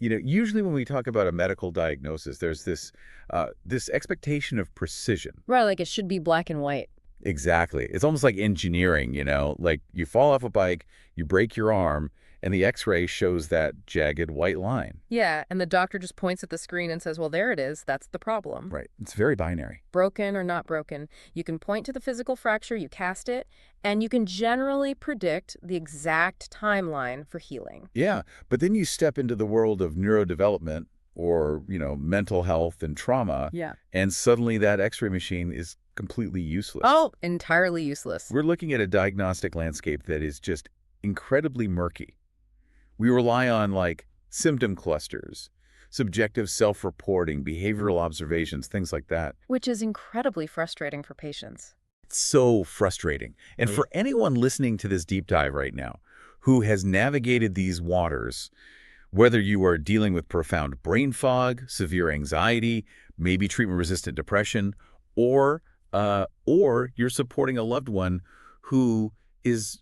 Usually when we talk about a medical diagnosis, there's this expectation of precision. Right, like it should be black and white. Exactly. It's almost like engineering, like you fall off a bike, you break your arm, and the X-ray shows that jagged white line. Yeah, and the doctor just points at the screen and says, well, there it is. That's the problem. Right. It's very binary. Broken or not broken. You can point to the physical fracture, you cast it, and you can generally predict the exact timeline for healing. Yeah, but then you step into the world of neurodevelopment or, mental health and trauma, Yeah. and suddenly that X-ray machine is completely useless. Oh, entirely useless. We're looking at a diagnostic landscape that is just incredibly murky. We rely on, symptom clusters, subjective self-reporting, behavioral observations, things like that. Which is incredibly frustrating for patients. It's so frustrating. And for anyone listening to this deep dive right now who has navigated these waters, whether you are dealing with profound brain fog, severe anxiety, maybe treatment-resistant depression, or you're supporting a loved one who is,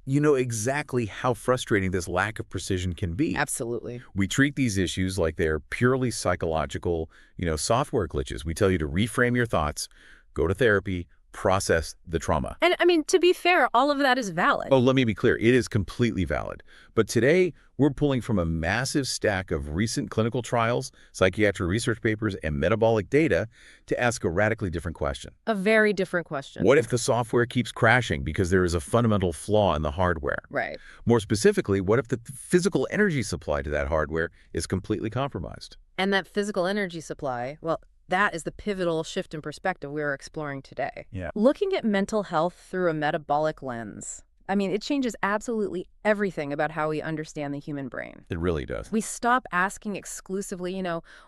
exactly how frustrating this lack of precision can be. Absolutely. We treat these issues like they're purely psychological, software glitches. We tell you to reframe your thoughts, go to therapy, process the trauma. And I mean, to be fair, all of that is valid. Oh, let me be clear. It is completely valid. But today, we're pulling from a massive stack of recent clinical trials, psychiatric research papers, and metabolic data to ask a radically different question. A very different question. What if the software keeps crashing because there is a fundamental flaw in the hardware? Right. More specifically, what if the physical energy supply to that hardware is completely compromised? And that physical energy supply, well, that is the pivotal shift in perspective we're exploring today. Yeah. Looking at mental health through a metabolic lens. I mean, it changes absolutely everything about how we understand the human brain. It really does. We stop asking exclusively,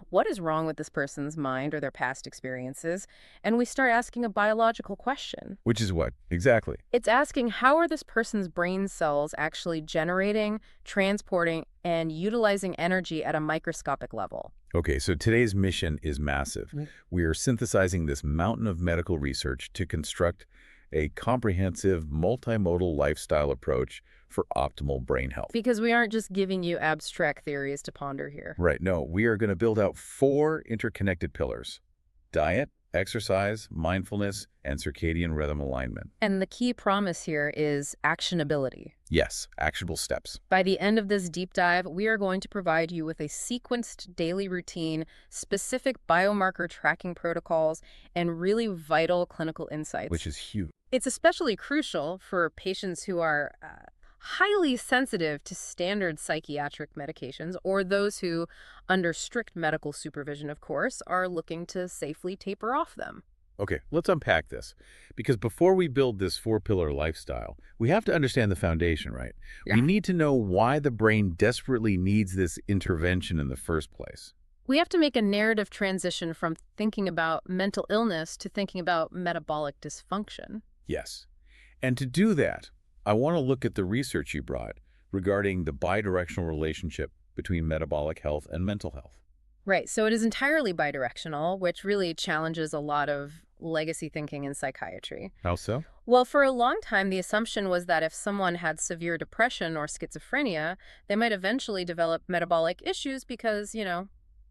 what is wrong with this person's mind or their past experiences, and we start asking a biological question. Which is what? Exactly. It's asking, how are this person's brain cells actually generating, transporting, and utilizing energy at a microscopic level? Okay, so today's mission is massive. We are synthesizing this mountain of medical research to construct a comprehensive, multimodal lifestyle approach for optimal brain health. Because we aren't just giving you abstract theories to ponder here. Right. No, we are going to build out 4 interconnected pillars: diet, exercise, mindfulness, and circadian rhythm alignment. And the key promise here is actionability. Yes, actionable steps. By the end of this deep dive, we are going to provide you with a sequenced daily routine, specific biomarker tracking protocols, and really vital clinical insights. Which is huge. It's especially crucial for patients who are highly sensitive to standard psychiatric medications, or those who, under strict medical supervision, of course, are looking to safely taper off them. Okay, let's unpack this. Because before we build this 4-pillar lifestyle, we have to understand the foundation, right? Yeah. We need to know why the brain desperately needs this intervention in the first place. We have to make a narrative transition from thinking about mental illness to thinking about metabolic dysfunction. Yes. And to do that, I want to look at the research you brought regarding the bidirectional relationship between metabolic health and mental health. Right, so it is entirely bidirectional, which really challenges a lot of legacy thinking in psychiatry. How so? Well, for a long time, the assumption was that if someone had severe depression or schizophrenia, they might eventually develop metabolic issues because,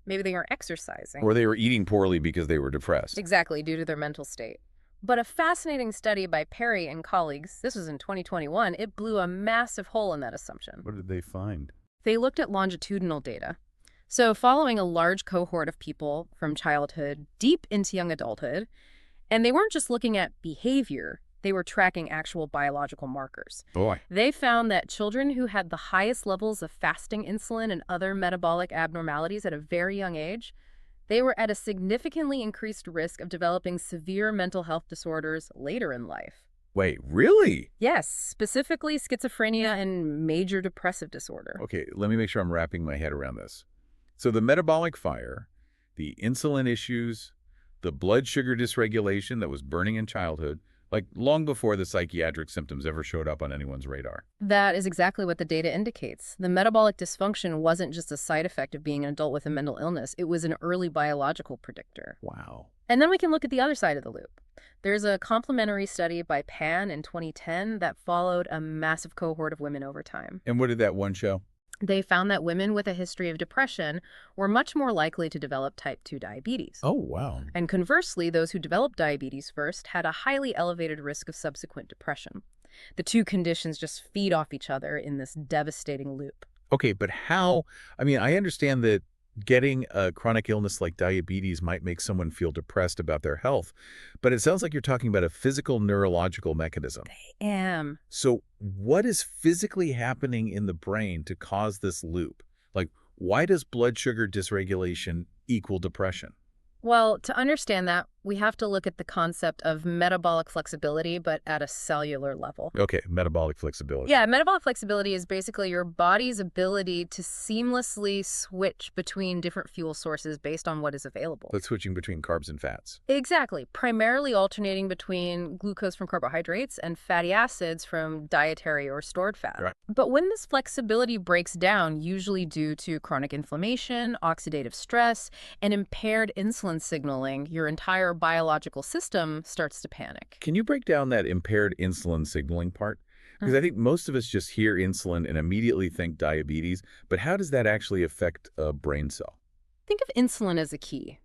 maybe they aren't exercising. Or they were eating poorly because they were depressed. Exactly, due to their mental state. But a fascinating study by Perry and colleagues, this was in 2021, it blew a massive hole in that assumption. What did they find? They looked at longitudinal data. So following a large cohort of people from childhood deep into young adulthood, and they weren't just looking at behavior, they were tracking actual biological markers. Boy. They found that children who had the highest levels of fasting insulin and other metabolic abnormalities at a very young age, they were at a significantly increased risk of developing severe mental health disorders later in life. Wait, really? Yes, specifically schizophrenia and major depressive disorder. Okay, let me make sure I'm wrapping my head around this. So the metabolic fire, the insulin issues, the blood sugar dysregulation that was burning in childhood, long before the psychiatric symptoms ever showed up on anyone's radar. That is exactly what the data indicates. The metabolic dysfunction wasn't just a side effect of being an adult with a mental illness. It was an early biological predictor. Wow. And then we can look at the other side of the loop. There's a complementary study by Pan in 2010 that followed a massive cohort of women over time. And what did that one show? They found that women with a history of depression were much more likely to develop type 2 diabetes. Oh, wow. And conversely, those who developed diabetes first had a highly elevated risk of subsequent depression. The two conditions just feed off each other in this devastating loop. Okay, but how? I mean, I understand that getting a chronic illness like diabetes might make someone feel depressed about their health, but it sounds like you're talking about a physical neurological mechanism. Am. So what is physically happening in the brain to cause this loop? Like, why does blood sugar dysregulation equal depression? Well, to understand that, we have to look at the concept of metabolic flexibility, but at a cellular level. Okay, metabolic flexibility. Yeah, metabolic flexibility is basically your body's ability to seamlessly switch between different fuel sources based on what is available. That's switching between carbs and fats. Exactly, primarily alternating between glucose from carbohydrates and fatty acids from dietary or stored fat. Right. But when this flexibility breaks down, usually due to chronic inflammation, oxidative stress, and impaired insulin signaling, your entire biological system starts to panic. Can you break down that impaired insulin signaling part? Because I think most of us just hear insulin and immediately think diabetes, but how does that actually affect a brain cell? Think of insulin as a key.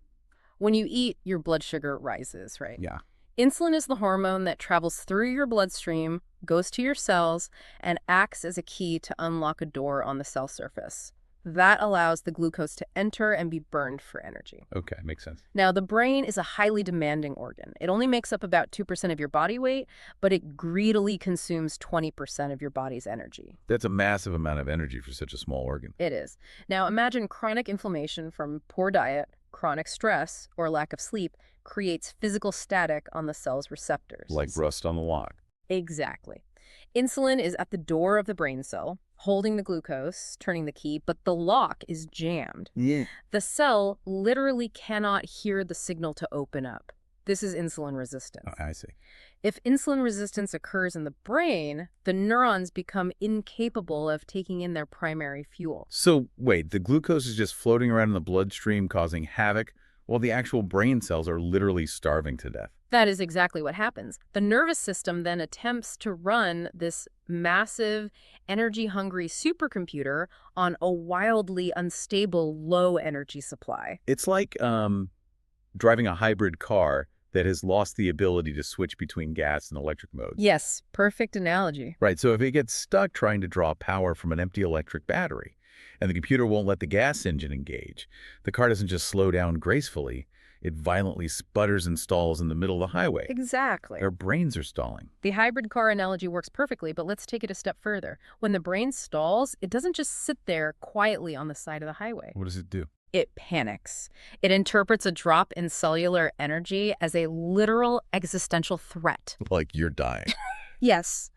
When you eat, your blood sugar rises, right? Yeah. Insulin is the hormone that travels through your bloodstream, goes to your cells, and acts as a key to unlock a door on the cell surface. That allows the glucose to enter and be burned for energy. Okay, makes sense. Now, the brain is a highly demanding organ. It only makes up about 2% of your body weight, but it greedily consumes 20% of your body's energy. That's a massive amount of energy for such a small organ. It is. Now, imagine chronic inflammation from poor diet, chronic stress, or lack of sleep creates physical static on the cell's receptors. Like rust on the lock. Exactly. Insulin is at the door of the brain cell, holding the glucose, turning the key, but the lock is jammed. Yeah. The cell literally cannot hear the signal to open up. This is insulin resistance. I see. If insulin resistance occurs in the brain, the neurons become incapable of taking in their primary fuel. So, wait, the glucose is just floating around in the bloodstream causing havoc, while the actual brain cells are literally starving to death. That is exactly what happens. The nervous system then attempts to run this massive, energy-hungry supercomputer on a wildly unstable, low-energy supply. It's like driving a hybrid car that has lost the ability to switch between gas and electric modes. Yes, perfect analogy. Right, so if it gets stuck trying to draw power from an empty electric battery, and the computer won't let the gas engine engage, the car doesn't just slow down gracefully, it violently sputters and stalls in the middle of the highway. Exactly. Our brains are stalling. The hybrid car analogy works perfectly, but let's take it a step further. When the brain stalls, it doesn't just sit there quietly on the side of the highway. What does it do? It panics. It interprets a drop in cellular energy as a literal existential threat. Like you're dying. Yes.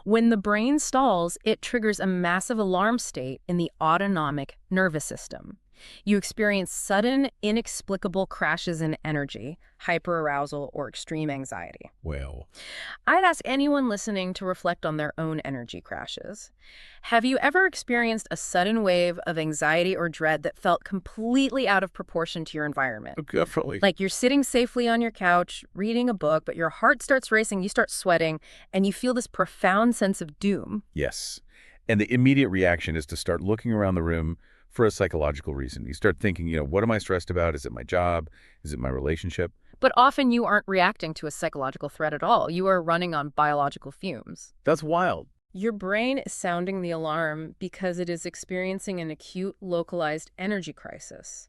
When the brain stalls, it triggers a massive alarm state in the autonomic nervous system. You experience sudden, inexplicable crashes in energy, hyperarousal, or extreme anxiety. Well, I'd ask anyone listening to reflect on their own energy crashes. Have you ever experienced a sudden wave of anxiety or dread that felt completely out of proportion to your environment? definitely. Like you're sitting safely on your couch, reading a book, but your heart starts racing, you start sweating, and you feel this profound sense of doom. Yes. And the immediate reaction is to start looking around the room for a psychological reason. You start thinking, what am I stressed about? Is it my job? Is it my relationship? But often you aren't reacting to a psychological threat at all. You are running on biological fumes. That's wild. Your brain is sounding the alarm because it is experiencing an acute localized energy crisis.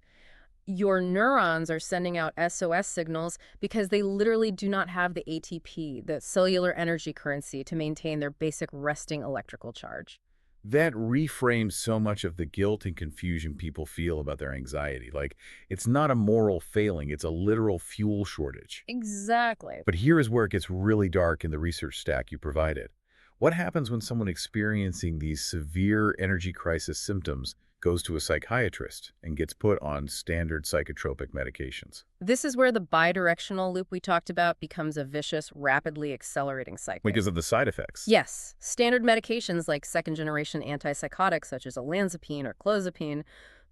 Your neurons are sending out SOS signals because they literally do not have the ATP, the cellular energy currency, to maintain their basic resting electrical charge. That reframes so much of the guilt and confusion people feel about their anxiety. Like, it's not a moral failing, it's a literal fuel shortage. Exactly. But here is where it gets really dark in the research stack you provided. What happens when someone experiencing these severe energy crisis symptoms goes to a psychiatrist and gets put on standard psychotropic medications? This is where the bidirectional loop we talked about becomes a vicious, rapidly accelerating cycle. Because of the side effects. Yes. Standard medications like second-generation antipsychotics such as olanzapine or clozapine,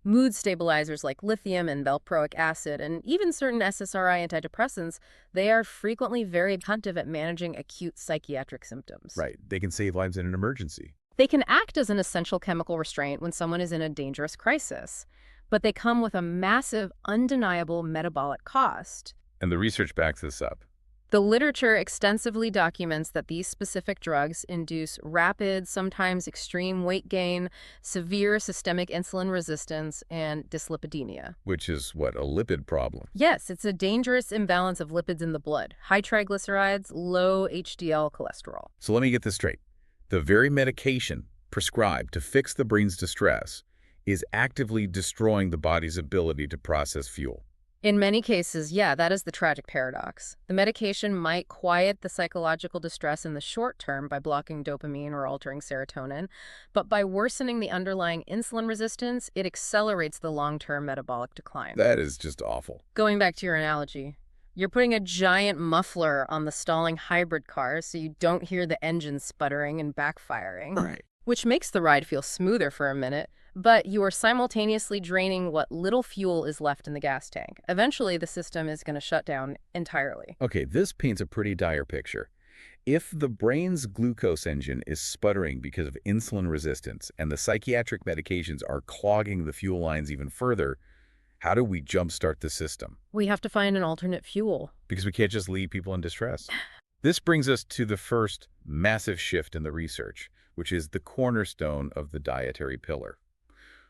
mood stabilizers like lithium and valproic acid, and even certain SSRI antidepressants, they are frequently very effective at managing acute psychiatric symptoms. Right. They can save lives in an emergency. They can act as an essential chemical restraint when someone is in a dangerous crisis, but they come with a massive, undeniable metabolic cost. And the research backs this up. The literature extensively documents that these specific drugs induce rapid, sometimes extreme weight gain, severe systemic insulin resistance, and dyslipidemia. Which is, what, a lipid problem? Yes, it's a dangerous imbalance of lipids in the blood, high triglycerides, low HDL cholesterol. So let me get this straight. The very medication prescribed to fix the brain's distress is actively destroying the body's ability to process fuel. In many cases, yeah, that is the tragic paradox. The medication might quiet the psychological distress in the short term by blocking dopamine or altering serotonin, but by worsening the underlying insulin resistance, it accelerates the long-term metabolic decline. That is just awful. Going back to your analogy, you're putting a giant muffler on the stalling hybrid car so you don't hear the engine sputtering and backfiring. Right. Which makes the ride feel smoother for a minute, but you are simultaneously draining what little fuel is left in the gas tank. Eventually, the system is going to shut down entirely. Okay, this paints a pretty dire picture. If the brain's glucose engine is sputtering because of insulin resistance and the psychiatric medications are clogging the fuel lines even further, how do we jumpstart the system? We have to find an alternate fuel. Because we can't just leave people in distress. This brings us to the first massive shift in the research, which is the cornerstone of the dietary pillar.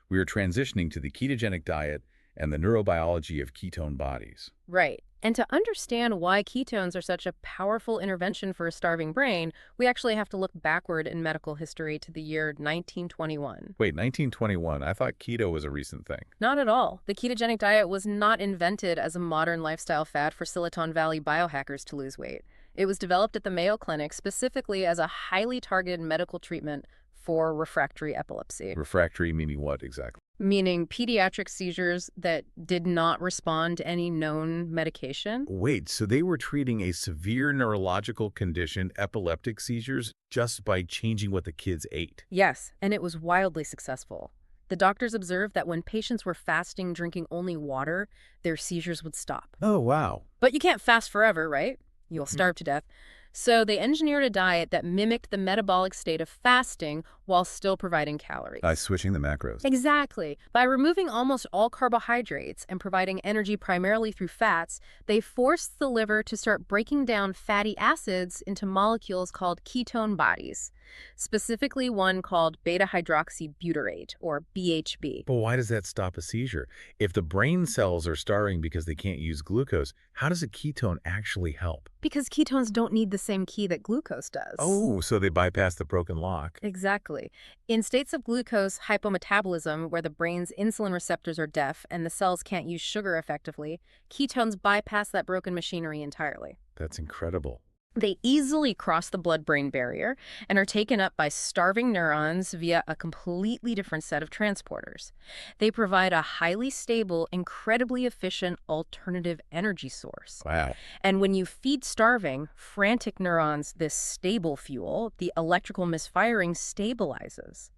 We are transitioning to the ketogenic diet and the neurobiology of ketone bodies. Right. And to understand why ketones are such a powerful intervention for a starving brain, we actually have to look backward in medical history to the year 1921. Wait, 1921? I thought keto was a recent thing. Not at all. The ketogenic diet was not invented as a modern lifestyle fad for Silicon Valley biohackers to lose weight. It was developed at the Mayo Clinic specifically as a highly targeted medical treatment for refractory epilepsy. Refractory meaning what exactly? Meaning pediatric seizures that did not respond to any known medication. Wait, so they were treating a severe neurological condition, epileptic seizures, just by changing what the kids ate? Yes, and it was wildly successful. The doctors observed that when patients were fasting, drinking only water, their seizures would stop. Oh, wow. But you can't fast forever, right? You'll starve to death. So they engineered a diet that mimicked the metabolic state of fasting while still providing calories. By switching the macros. Exactly. By removing almost all carbohydrates and providing energy primarily through fats, they forced the liver to start breaking down fatty acids into molecules called ketone bodies, specifically one called beta-hydroxybutyrate, or BHB. But why does that stop a seizure? If the brain cells are starving because they can't use glucose, how does a ketone actually help? Because ketones don't need the same key that glucose does. Oh, so they bypass the broken lock. Exactly. In states of glucose hypometabolism, where the brain's insulin receptors are deaf and the cells can't use sugar effectively, ketones bypass that broken machinery entirely. That's incredible. They easily cross the blood-brain barrier and are taken up by starving neurons via a completely different set of transporters. They provide a highly stable, incredibly efficient alternative energy source. Wow. And when you feed starving, frantic neurons this stable fuel, the electrical misfiring stabilizes.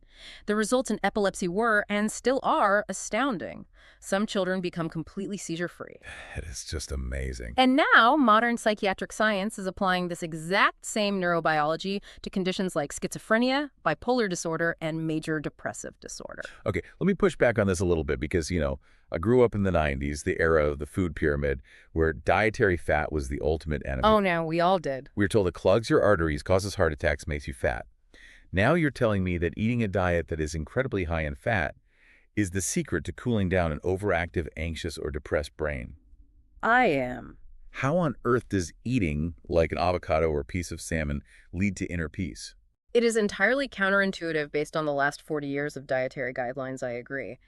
The results in epilepsy were, and still are, astounding. Some children become completely seizure-free. It is just amazing. And now, modern psychiatric science is applying this exact same neurobiology to conditions like schizophrenia, bipolar disorder, and major depressive disorder. Okay, let me push back on this a little bit because, I grew up in the 90s, the era of the food pyramid, where dietary fat was the ultimate enemy. Oh, no, we all did. We were told it clogs your arteries, causes heart attacks, makes you fat. Now you're telling me that eating a diet that is incredibly high in fat is the secret to cooling down an overactive, anxious, or depressed brain. I am. How on earth does eating, like an avocado or a piece of salmon, lead to inner peace? It is entirely counterintuitive based on the last 40 years of dietary guidelines, I agree.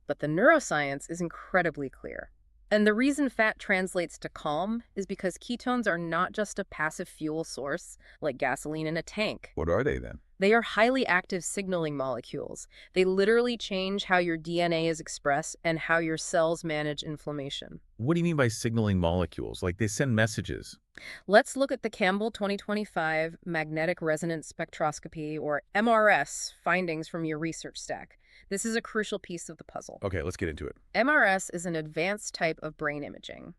But the neuroscience is incredibly clear. And the reason fat translates to calm is because ketones are not just a passive fuel source like gasoline in a tank. What are they then? They are highly active signaling molecules. They literally change how your DNA is expressed and how your cells manage inflammation. What do you mean by signaling molecules? Like they send messages? Let's look at the Campbell 2025 Magnetic Resonance Spectroscopy, or MRS, findings from your research stack. This is a crucial piece of the puzzle. Okay, let's get into it. MRS is an advanced type of brain imaging.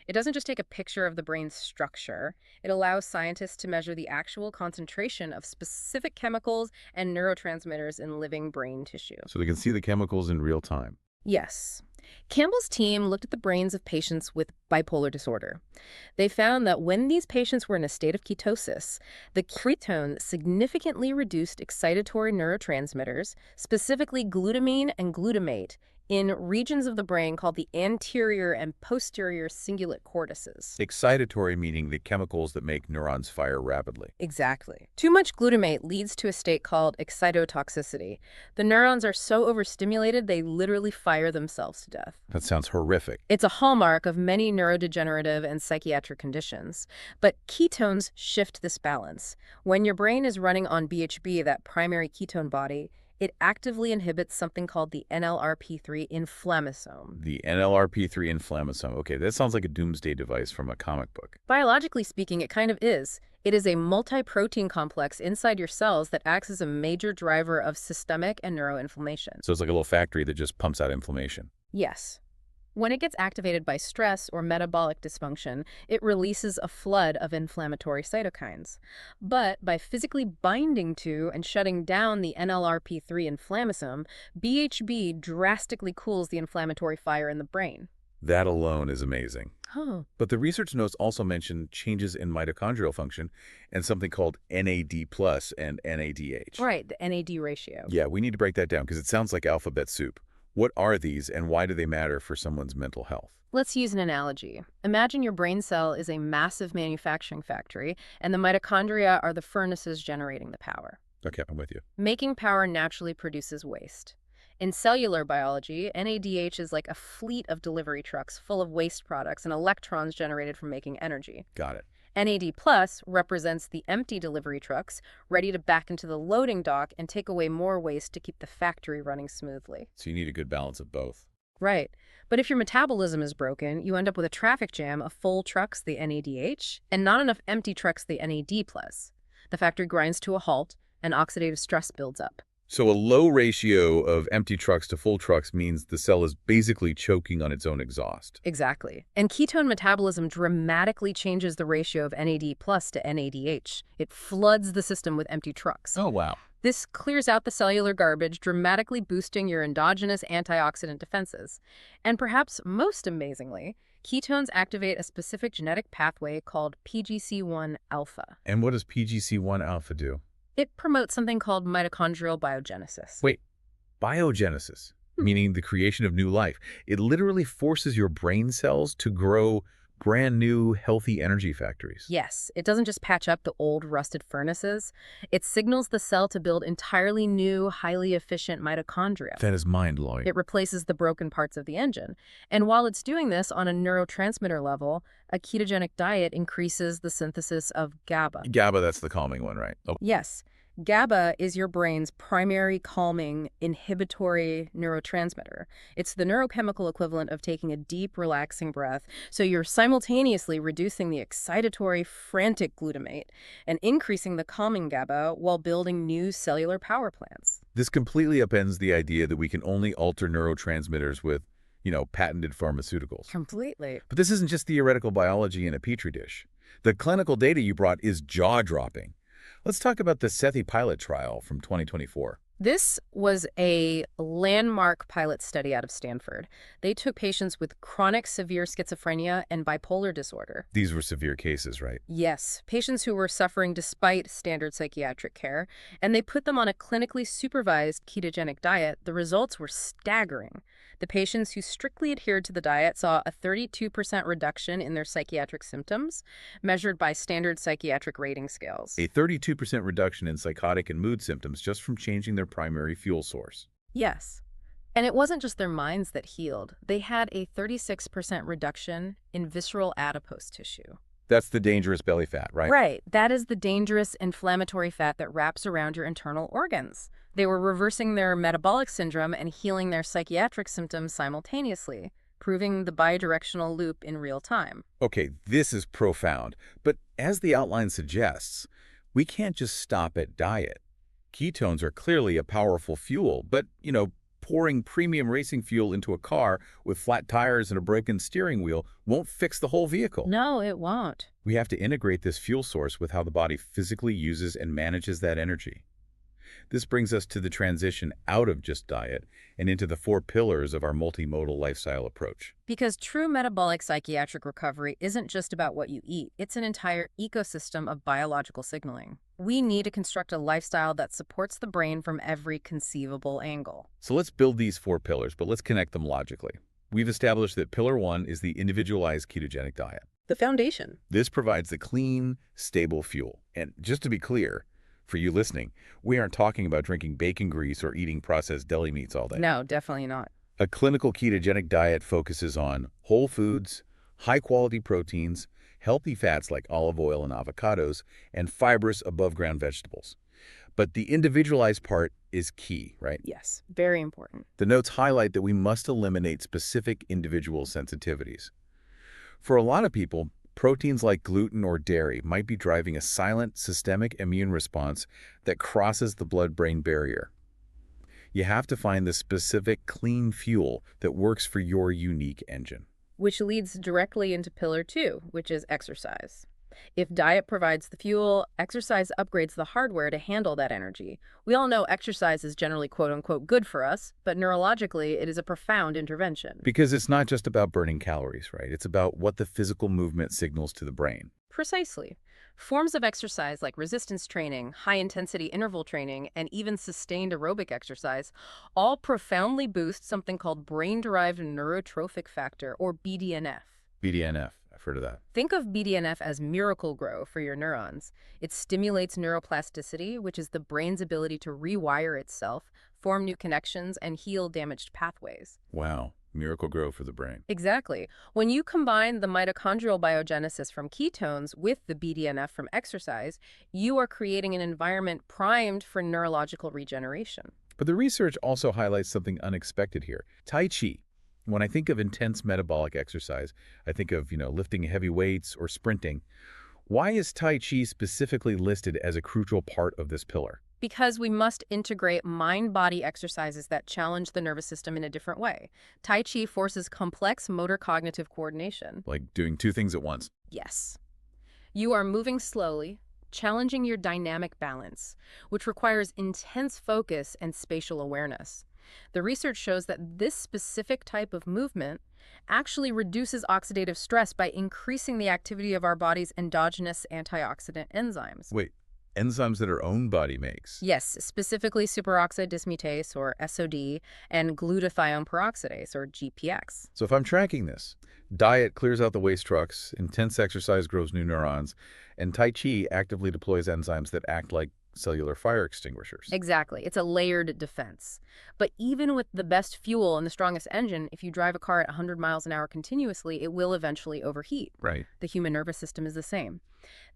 It doesn't just take a picture of the brain's structure. It allows scientists to measure the actual concentration of specific chemicals and neurotransmitters in living brain tissue. So they can see the chemicals in real time. Yes. Campbell's team looked at the brains of patients with bipolar disorder. They found that when these patients were in a state of ketosis, the ketone significantly reduced excitatory neurotransmitters, specifically glutamine and glutamate, in regions of the brain called the anterior and posterior cingulate cortices. Excitatory meaning the chemicals that make neurons fire rapidly. Exactly. Too much glutamate leads to a state called excitotoxicity. The neurons are so overstimulated they literally fire themselves to death. That sounds horrific. It's a hallmark of many neurodegenerative and psychiatric conditions. But ketones shift this balance. When your brain is running on BHB, that primary ketone body, it actively inhibits something called the NLRP3 inflammasome. The NLRP3 inflammasome. Okay, that sounds like a doomsday device from a comic book. Biologically speaking, it kind of is. It is a multi-protein complex inside your cells that acts as a major driver of systemic and neuroinflammation. So it's like a little factory that just pumps out inflammation. Yes. When it gets activated by stress or metabolic dysfunction, it releases a flood of inflammatory cytokines. But by physically binding to and shutting down the NLRP3 inflammasome, BHB drastically cools the inflammatory fire in the brain. That alone is amazing. Huh. But the research notes also mention changes in mitochondrial function and something called NAD plus and NADH. Right, the NAD ratio. Yeah, we need to break that down because it sounds like alphabet soup. What are these and why do they matter for someone's mental health? Let's use an analogy. Imagine your brain cell is a massive manufacturing factory, and the mitochondria are the furnaces generating the power. Okay, I'm with you. Making power naturally produces waste. In cellular biology, NADH is like a fleet of delivery trucks full of waste products and electrons generated from making energy. Got it. NAD plus represents the empty delivery trucks, ready to back into the loading dock and take away more waste to keep the factory running smoothly. So you need a good balance of both. Right. But if your metabolism is broken, you end up with a traffic jam of full trucks, the NADH, and not enough empty trucks, the NAD plus. The factory grinds to a halt, and oxidative stress builds up. So a low ratio of empty trucks to full trucks means the cell is basically choking on its own exhaust. Exactly. And ketone metabolism dramatically changes the ratio of NAD plus to NADH. It floods the system with empty trucks. Oh, wow. This clears out the cellular garbage, dramatically boosting your endogenous antioxidant defenses. And perhaps most amazingly, ketones activate a specific genetic pathway called PGC1 alpha. And what does PGC1 alpha do? It promotes something called mitochondrial biogenesis. Wait, biogenesis, meaning the creation of new life. It literally forces your brain cells to grow brand new, healthy energy factories. Yes, it doesn't just patch up the old rusted furnaces. It signals the cell to build entirely new, highly efficient mitochondria. That is mind-blowing. It replaces the broken parts of the engine. And while it's doing this on a neurotransmitter level, a ketogenic diet increases the synthesis of GABA. GABA, that's the calming one, right? Oh, Yes. GABA is your brain's primary calming inhibitory neurotransmitter. It's the neurochemical equivalent of taking a deep, relaxing breath, so you're simultaneously reducing the excitatory, frantic glutamate and increasing the calming GABA while building new cellular power plants. this completely upends the idea that we can only alter neurotransmitters with, patented pharmaceuticals. Completely. But this isn't just theoretical biology in a petri dish. The clinical data you brought is jaw-dropping. Let's talk about the SETI pilot trial from 2024. This was a landmark pilot study out of Stanford. They took patients with chronic severe schizophrenia and bipolar disorder. These were severe cases, right? Yes, patients who were suffering despite standard psychiatric care, and they put them on a clinically supervised ketogenic diet. The results were staggering. The patients who strictly adhered to the diet saw a 32% reduction in their psychiatric symptoms, measured by standard psychiatric rating scales. A 32% reduction in psychotic and mood symptoms just from changing their primary fuel source. Yes. And it wasn't just their minds that healed. They had a 36% reduction in visceral adipose tissue. That's the dangerous belly fat, right? Right. That is the dangerous inflammatory fat that wraps around your internal organs. They were reversing their metabolic syndrome and healing their psychiatric symptoms simultaneously, proving the bidirectional loop in real time. Okay, this is profound. But as the outline suggests, we can't just stop at diet. Ketones are clearly a powerful fuel, but, pouring premium racing fuel into a car with flat tires and a broken steering wheel won't fix the whole vehicle. No, it won't. We have to integrate this fuel source with how the body physically uses and manages that energy. This brings us to the transition out of just diet and into the 4 pillars of our multimodal lifestyle approach. Because true metabolic psychiatric recovery isn't just about what you eat. It's an entire ecosystem of biological signaling. We need to construct a lifestyle that supports the brain from every conceivable angle. So let's build these 4 pillars, but let's connect them logically. We've established that pillar 1 is the individualized ketogenic diet. The foundation. This provides the clean, stable fuel. And just to be clear, for you listening, we aren't talking about drinking bacon grease or eating processed deli meats all day. No, definitely not. A clinical ketogenic diet focuses on whole foods, high-quality proteins, healthy fats like olive oil and avocados, and fibrous above-ground vegetables. But the individualized part is key, right? Yes, very important. The notes highlight that we must eliminate specific individual sensitivities. For a lot of people, proteins like gluten or dairy might be driving a silent, systemic immune response that crosses the blood-brain barrier. You have to find the specific clean fuel that works for your unique engine. Which leads directly into pillar 2, which is exercise. If diet provides the fuel, exercise upgrades the hardware to handle that energy. We all know exercise is generally quote-unquote good for us, but neurologically it is a profound intervention. Because it's not just about burning calories, right? It's about what the physical movement signals to the brain. Precisely. Forms of exercise like resistance training, high-intensity interval training, and even sustained aerobic exercise all profoundly boost something called brain-derived neurotrophic factor, or BDNF. BDNF, I've heard of that. Think of BDNF as Miracle-Gro for your neurons. It stimulates neuroplasticity, which is the brain's ability to rewire itself, form new connections, and heal damaged pathways. Wow, Miracle-Gro for the brain. Exactly. When you combine the mitochondrial biogenesis from ketones with the BDNF from exercise, you are creating an environment primed for neurological regeneration. But the research also highlights something unexpected here. Tai Chi. When I think of intense metabolic exercise, I think of, lifting heavy weights or sprinting. Why is Tai Chi specifically listed as a crucial part of this pillar? Because we must integrate mind-body exercises that challenge the nervous system in a different way. Tai Chi forces complex motor cognitive coordination. Like doing 2 things at once. Yes. You are moving slowly, challenging your dynamic balance, which requires intense focus and spatial awareness. The research shows that this specific type of movement actually reduces oxidative stress by increasing the activity of our body's endogenous antioxidant enzymes. Wait, enzymes that our own body makes? Yes, specifically superoxide dismutase, or SOD, and glutathione peroxidase, or GPX. So if I'm tracking this, diet clears out the waste trucks, intense exercise grows new neurons, and Tai Chi actively deploys enzymes that act like cellular fire extinguishers. Exactly. It's a layered defense. But even with the best fuel and the strongest engine, if you drive a car at 100 miles an hour continuously, it will eventually overheat. Right. The human nervous system is the same.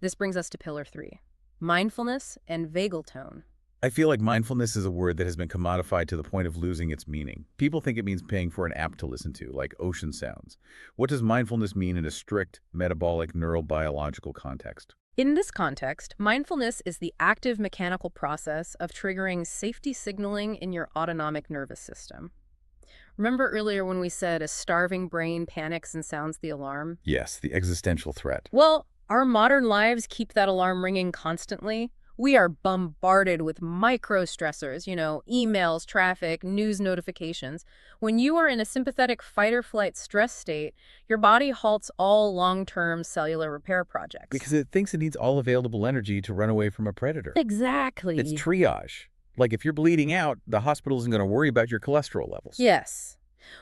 This brings us to pillar 3, mindfulness and vagal tone. I feel like mindfulness is a word that has been commodified to the point of losing its meaning. People think it means paying for an app to listen to, like ocean sounds. What does mindfulness mean in a strict metabolic neurobiological context? In this context, mindfulness is the active mechanical process of triggering safety signaling in your autonomic nervous system. Remember earlier when we said a starving brain panics and sounds the alarm? Yes, the existential threat. Well, our modern lives keep that alarm ringing constantly. We are bombarded with micro stressors, emails, traffic, news notifications. When you are in a sympathetic fight-or-flight stress state, your body halts all long-term cellular repair projects. Because it thinks it needs all available energy to run away from a predator. Exactly. It's triage. Like if you're bleeding out, the hospital isn't going to worry about your cholesterol levels. Yes.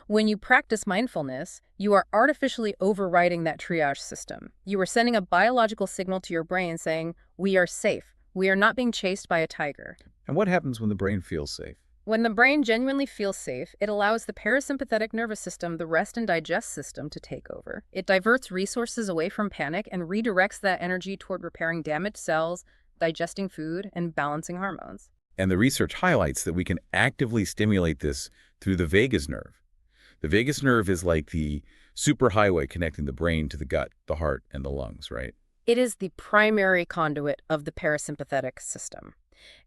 When you practice mindfulness, you are artificially overriding that triage system. You are sending a biological signal to your brain saying, we are safe. We are not being chased by a tiger. And what happens when the brain feels safe? When the brain genuinely feels safe, it allows the parasympathetic nervous system, the rest and digest system, to take over. It diverts resources away from panic and redirects that energy toward repairing damaged cells, digesting food, and balancing hormones. And the research highlights that we can actively stimulate this through the vagus nerve. The vagus nerve is like the superhighway connecting the brain to the gut, the heart, and the lungs, right? It is the primary conduit of the parasympathetic system.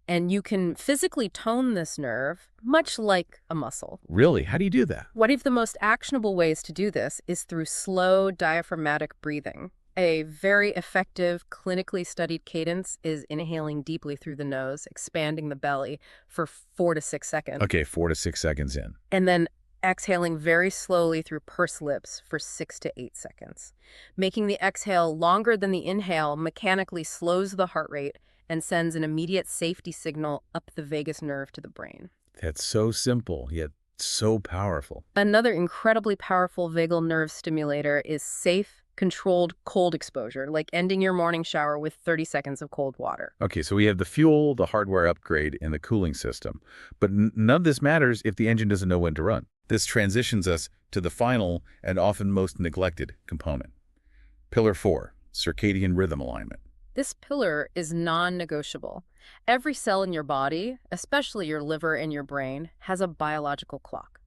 And you can physically tone this nerve, much like a muscle. Really? How do you do that? One of the most actionable ways to do this is through slow diaphragmatic breathing. A very effective, clinically studied cadence is inhaling deeply through the nose, expanding the belly for 4 to 6 seconds. Okay, 4 to 6 seconds in. And then exhaling very slowly through pursed lips for 6 to 8 seconds. Making the exhale longer than the inhale mechanically slows the heart rate and sends an immediate safety signal up the vagus nerve to the brain. That's so simple, yet so powerful. Another incredibly powerful vagal nerve stimulator is safe, controlled cold exposure, like ending your morning shower with 30 seconds of cold water. Okay, so we have the fuel, the hardware upgrade, and the cooling system. But none of this matters if the engine doesn't know when to run. This transitions us to the final and often most neglected component. Pillar 4, circadian rhythm alignment. This pillar is non-negotiable. Every cell in your body, especially your liver and your brain, has a biological clock.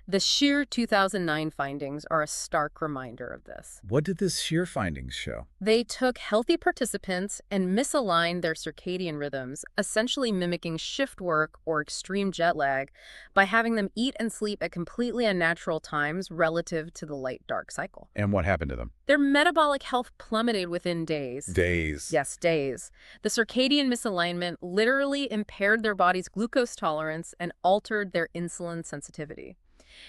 The SHEAR 2009 findings are a stark reminder of this. What did the SHEAR findings show? They took healthy participants and misaligned their circadian rhythms, essentially mimicking shift work or extreme jet lag, by having them eat and sleep at completely unnatural times relative to the light-dark cycle. And what happened to them? Their metabolic health plummeted within days. Days. Yes, days. The circadian misalignment literally impaired their body's glucose tolerance and altered their insulin sensitivity.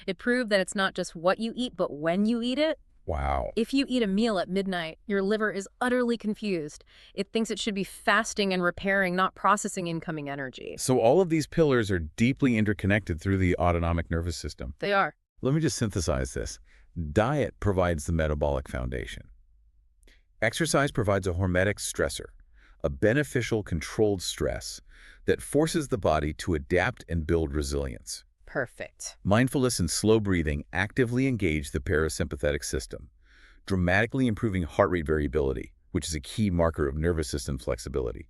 It proved that it's not just what you eat, but when you eat it. Wow. If you eat a meal at midnight, your liver is utterly confused. It thinks it should be fasting and repairing, not processing incoming energy. So all of these pillars are deeply interconnected through the autonomic nervous system. They are. Let me just synthesize this. Diet provides the metabolic foundation. Exercise provides a hormetic stressor, a beneficial controlled stress that forces the body to adapt and build resilience. Perfect. Mindfulness and slow breathing actively engage the parasympathetic system, dramatically improving heart rate variability, which is a key marker of nervous system flexibility.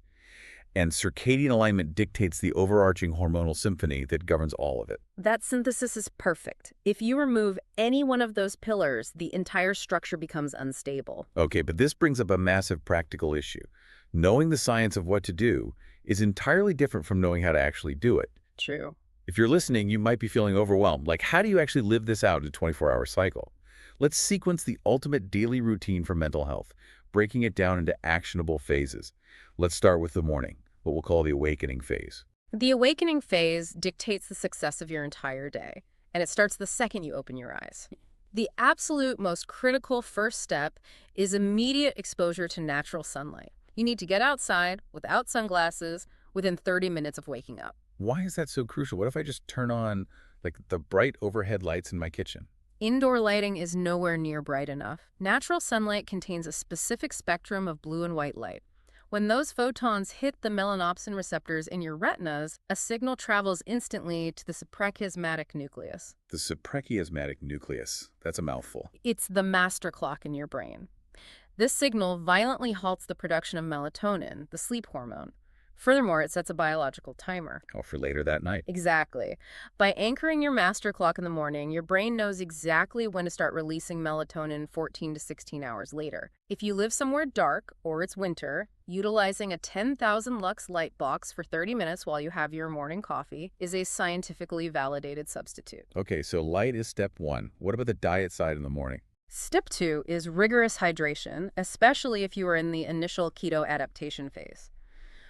And circadian alignment dictates the overarching hormonal symphony that governs all of it. That synthesis is perfect. If you remove any one of those pillars, the entire structure becomes unstable. Okay, but this brings up a massive practical issue. Knowing the science of what to do is entirely different from knowing how to actually do it. True. If you're listening, you might be feeling overwhelmed. Like, how do you actually live this out in a 24-hour cycle? Let's sequence the ultimate daily routine for mental health, breaking it down into actionable phases. Let's start with the morning, what we'll call the awakening phase. The awakening phase dictates the success of your entire day, and it starts the second you open your eyes. The absolute most critical first step is immediate exposure to natural sunlight. You need to get outside without sunglasses within 30 minutes of waking up. Why is that so crucial? What if I just turn on, like, the bright overhead lights in my kitchen? Indoor lighting is nowhere near bright enough. Natural sunlight contains a specific spectrum of blue and white light. When those photons hit the melanopsin receptors in your retinas, a signal travels instantly to the suprachiasmatic nucleus. The suprachiasmatic nucleus. That's a mouthful. It's the master clock in your brain. This signal violently halts the production of melatonin, the sleep hormone. Furthermore, it sets a biological timer. Oh, for later that night. Exactly. By anchoring your master clock in the morning, your brain knows exactly when to start releasing melatonin 14 to 16 hours later. If you live somewhere dark or it's winter, utilizing a 10,000 lux light box for 30 minutes while you have your morning coffee is a scientifically validated substitute. Okay, so light is step 1. What about the diet side in the morning? Step 2 is rigorous hydration, especially if you are in the initial keto adaptation phase.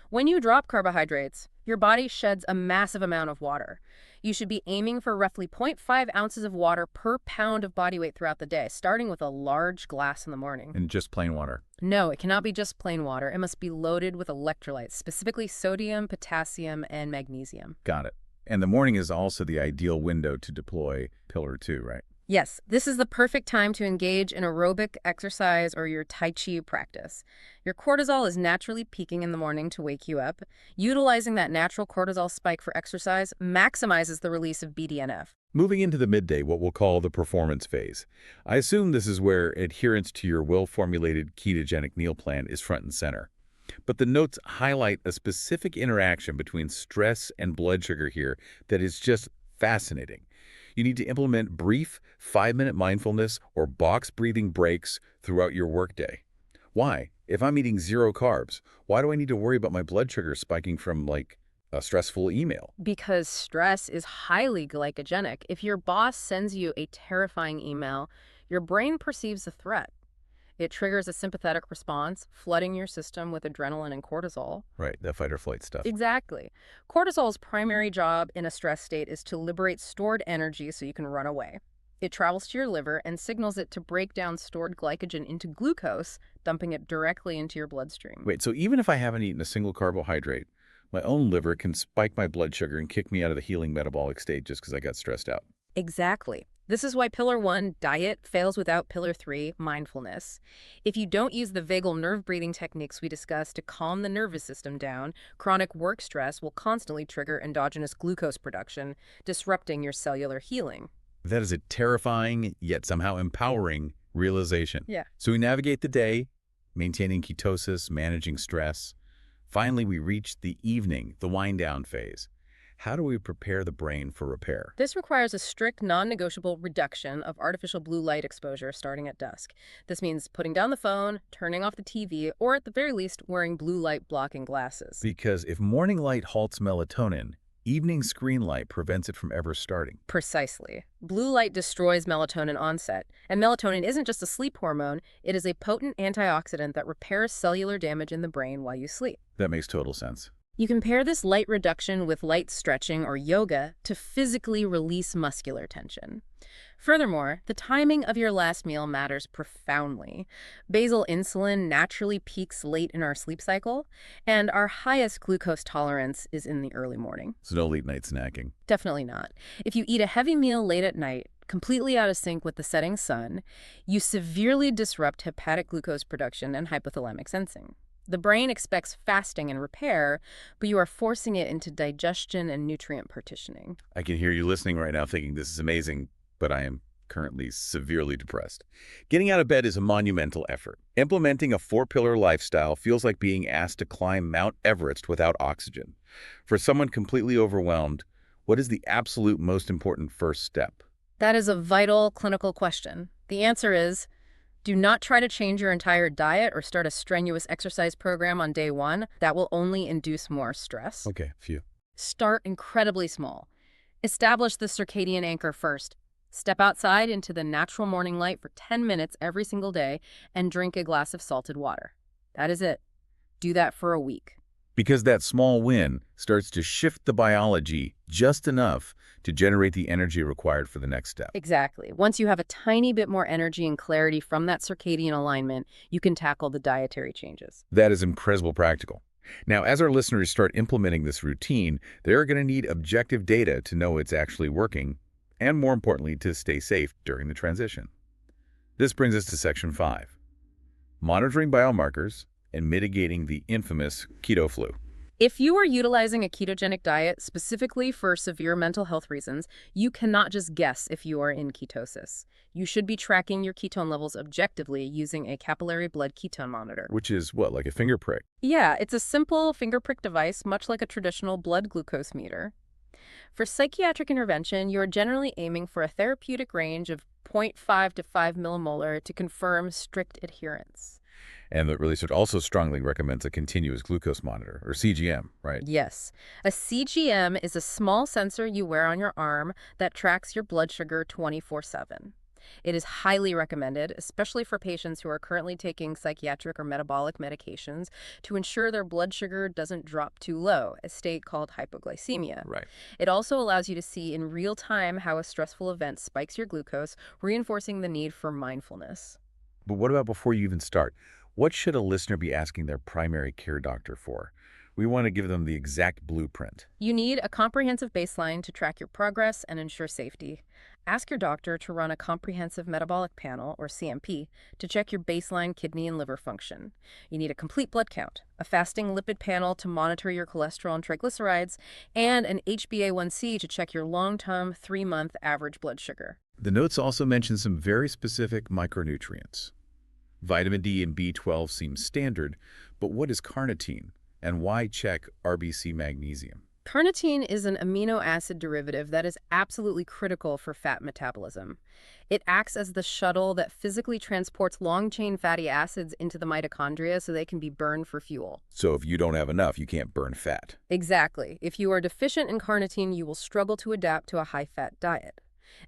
When you drop carbohydrates, your body sheds a massive amount of water. You should be aiming for roughly 0.5 ounces of water per pound of body weight throughout the day, starting with a large glass in the morning. And just plain water? No, it cannot be just plain water. It must be loaded with electrolytes, specifically sodium, potassium, and magnesium. Got it. And the morning is also the ideal window to deploy pillar 2, right? Yes, this is the perfect time to engage in aerobic exercise or your Tai Chi practice. Your cortisol is naturally peaking in the morning to wake you up. Utilizing that natural cortisol spike for exercise maximizes the release of BDNF. Moving into the midday, what we'll call the performance phase. I assume this is where adherence to your well-formulated ketogenic meal plan is front and center. But the notes highlight a specific interaction between stress and blood sugar here that is just fascinating. You need to implement brief 5-minute mindfulness or box breathing breaks throughout your workday. Why? If I'm eating zero carbs, why do I need to worry about my blood sugar spiking from, like, a stressful email? Because stress is highly glycogenic. If your boss sends you a terrifying email, your brain perceives a threat. It triggers a sympathetic response, flooding your system with adrenaline and cortisol. Right, that fight or flight stuff. Exactly. Cortisol's primary job in a stress state is to liberate stored energy so you can run away. It travels to your liver and signals it to break down stored glycogen into glucose, dumping it directly into your bloodstream. Wait, so even if I haven't eaten a single carbohydrate, my own liver can spike my blood sugar and kick me out of the healing metabolic state just because I got stressed out. Exactly. This is why Pillar 1, diet, fails without Pillar 3, mindfulness. If you don't use the vagal nerve breathing techniques we discussed to calm the nervous system down, chronic work stress will constantly trigger endogenous glucose production, disrupting your cellular healing. That is a terrifying, yet somehow empowering realization. Yeah. So we navigate the day, maintaining ketosis, managing stress. Finally, we reach the evening, the wind-down phase. How do we prepare the brain for repair? This requires a strict, non-negotiable reduction of artificial blue light exposure starting at dusk. This means putting down the phone, turning off the TV, or at the very least, wearing blue light blocking glasses. Because if morning light halts melatonin, evening screen light prevents it from ever starting. Precisely. Blue light destroys melatonin onset, and melatonin isn't just a sleep hormone, it is a potent antioxidant that repairs cellular damage in the brain while you sleep. That makes total sense. You can pair this light reduction with light stretching or yoga to physically release muscular tension. Furthermore, the timing of your last meal matters profoundly. Basal insulin naturally peaks late in our sleep cycle, and our highest glucose tolerance is in the early morning. So no late night snacking. Definitely not. If you eat a heavy meal late at night, completely out of sync with the setting sun, you severely disrupt hepatic glucose production and hypothalamic sensing. The brain expects fasting and repair, but you are forcing it into digestion and nutrient partitioning. I can hear you listening right now thinking this is amazing, but I am currently severely depressed. Getting out of bed is a monumental effort. Implementing a four-pillar lifestyle feels like being asked to climb Mount Everest without oxygen. For someone completely overwhelmed, what is the absolute most important first step? That is a vital clinical question. The answer is, do not try to change your entire diet or start a strenuous exercise program on day one. That will only induce more stress. Okay, phew. Start incredibly small. Establish the circadian anchor first. Step outside into the natural morning light for 10 minutes every single day and drink a glass of salted water. That is it. Do that for a week. Because that small win starts to shift the biology just enough to generate the energy required for the next step. Exactly. Once you have a tiny bit more energy and clarity from that circadian alignment, you can tackle the dietary changes. That is incredible practical. Now, as our listeners start implementing this routine, they're going to need objective data to know it's actually working, and more importantly, to stay safe during the transition. This brings us to Section 5, monitoring biomarkers and mitigating the infamous keto flu. If you are utilizing a ketogenic diet specifically for severe mental health reasons, you cannot just guess if you are in ketosis. You should be tracking your ketone levels objectively using a capillary blood ketone monitor. Which is what, like a finger prick? Yeah, it's a simple finger prick device, much like a traditional blood glucose meter. For psychiatric intervention, you are generally aiming for a therapeutic range of 0.5 to 5 millimolar to confirm strict adherence. And the research also strongly recommends a continuous glucose monitor, or CGM, right? Yes. A CGM is a small sensor you wear on your arm that tracks your blood sugar 24/7. It is highly recommended, especially for patients who are currently taking psychiatric or metabolic medications, to ensure their blood sugar doesn't drop too low, a state called hypoglycemia. Right. It also allows you to see in real time how a stressful event spikes your glucose, reinforcing the need for mindfulness. But what about before you even start? What should a listener be asking their primary care doctor for? We want to give them the exact blueprint. You need a comprehensive baseline to track your progress and ensure safety. Ask your doctor to run a comprehensive metabolic panel, or CMP, to check your baseline kidney and liver function. You need a complete blood count, a fasting lipid panel to monitor your cholesterol and triglycerides, and an HbA1c to check your long-term 3-month average blood sugar. The notes also mention some very specific micronutrients. Vitamin D and B12 seem standard, but what is carnitine, and why check RBC magnesium? Carnitine is an amino acid derivative that is absolutely critical for fat metabolism. It acts as the shuttle that physically transports long-chain fatty acids into the mitochondria so they can be burned for fuel. So if you don't have enough, you can't burn fat. Exactly. If you are deficient in carnitine, you will struggle to adapt to a high-fat diet.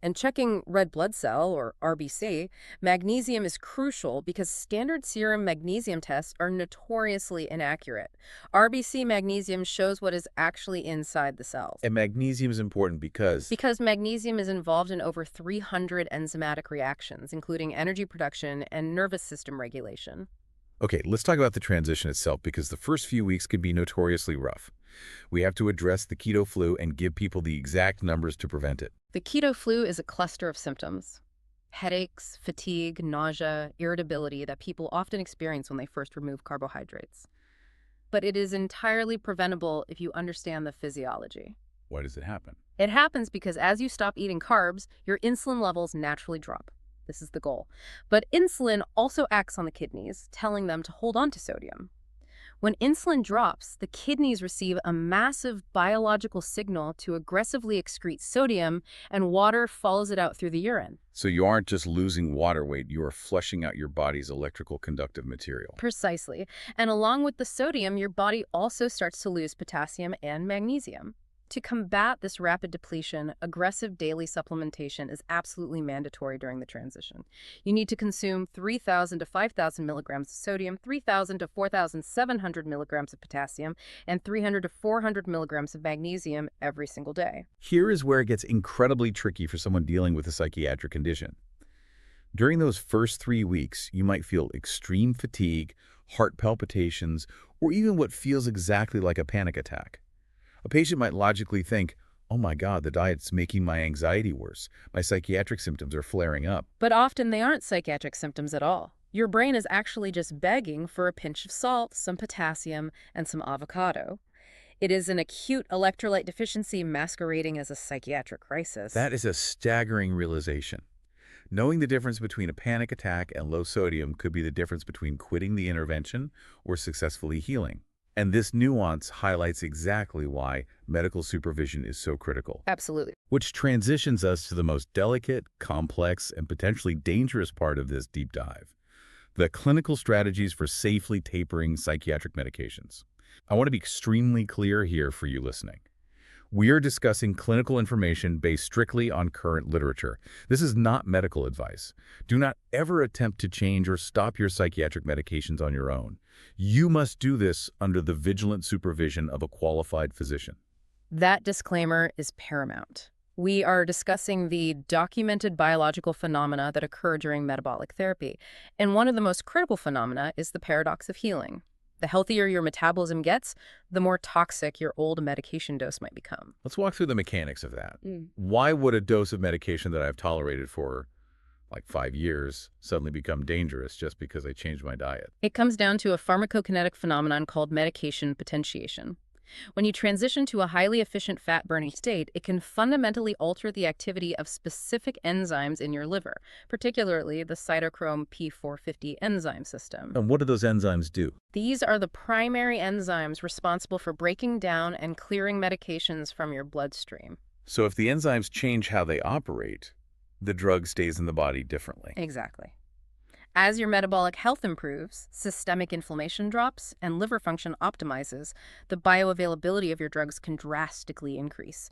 And checking red blood cell, or RBC, magnesium is crucial because standard serum magnesium tests are notoriously inaccurate. RBC magnesium shows what is actually inside the cells. And magnesium is important because Because magnesium is involved in over 300 enzymatic reactions, including energy production and nervous system regulation. Okay, let's talk about the transition itself because the first few weeks can be notoriously rough. We have to address the keto flu and give people the exact numbers to prevent it. The keto flu is a cluster of symptoms: headaches, fatigue, nausea, irritability that people often experience when they first remove carbohydrates. But it is entirely preventable if you understand the physiology. Why does it happen? It happens because as you stop eating carbs, your insulin levels naturally drop. This is the goal. But insulin also acts on the kidneys, telling them to hold on to sodium. When insulin drops, the kidneys receive a massive biological signal to aggressively excrete sodium, and water follows it out through the urine. So you aren't just losing water weight, you are flushing out your body's electrical conductive material. Precisely. And along with the sodium, your body also starts to lose potassium and magnesium. To combat this rapid depletion, aggressive daily supplementation is absolutely mandatory during the transition. You need to consume 3,000 to 5,000 milligrams of sodium, 3,000 to 4,700 milligrams of potassium, and 300 to 400 milligrams of magnesium every single day. Here is where it gets incredibly tricky for someone dealing with a psychiatric condition. During those first 3 weeks, you might feel extreme fatigue, heart palpitations, or even what feels exactly like a panic attack. A patient might logically think, oh my God, the diet's making my anxiety worse. My psychiatric symptoms are flaring up. But often they aren't psychiatric symptoms at all. Your brain is actually just begging for a pinch of salt, some potassium, and some avocado. It is an acute electrolyte deficiency masquerading as a psychiatric crisis. That is a staggering realization. Knowing the difference between a panic attack and low sodium could be the difference between quitting the intervention or successfully healing. And this nuance highlights exactly why medical supervision is so critical. Absolutely. Which transitions us to the most delicate, complex, and potentially dangerous part of this deep dive: the clinical strategies for safely tapering psychiatric medications. I want to be extremely clear here for you listening. We are discussing clinical information based strictly on current literature. This is not medical advice. Do not ever attempt to change or stop your psychiatric medications on your own. You must do this under the vigilant supervision of a qualified physician. That disclaimer is paramount. We are discussing the documented biological phenomena that occur during metabolic therapy. And one of the most critical phenomena is the paradox of healing. The healthier your metabolism gets, the more toxic your old medication dose might become. Let's walk through the mechanics of that. Why would a dose of medication that I've tolerated for like 5 years suddenly become dangerous just because I changed my diet? It comes down to a pharmacokinetic phenomenon called medication potentiation. When you transition to a highly efficient fat-burning state, it can fundamentally alter the activity of specific enzymes in your liver, particularly the cytochrome P450 enzyme system. And what do those enzymes do? These are the primary enzymes responsible for breaking down and clearing medications from your bloodstream. So if the enzymes change how they operate, the drug stays in the body differently. Exactly. As your metabolic health improves, systemic inflammation drops, and liver function optimizes, the bioavailability of your drugs can drastically increase.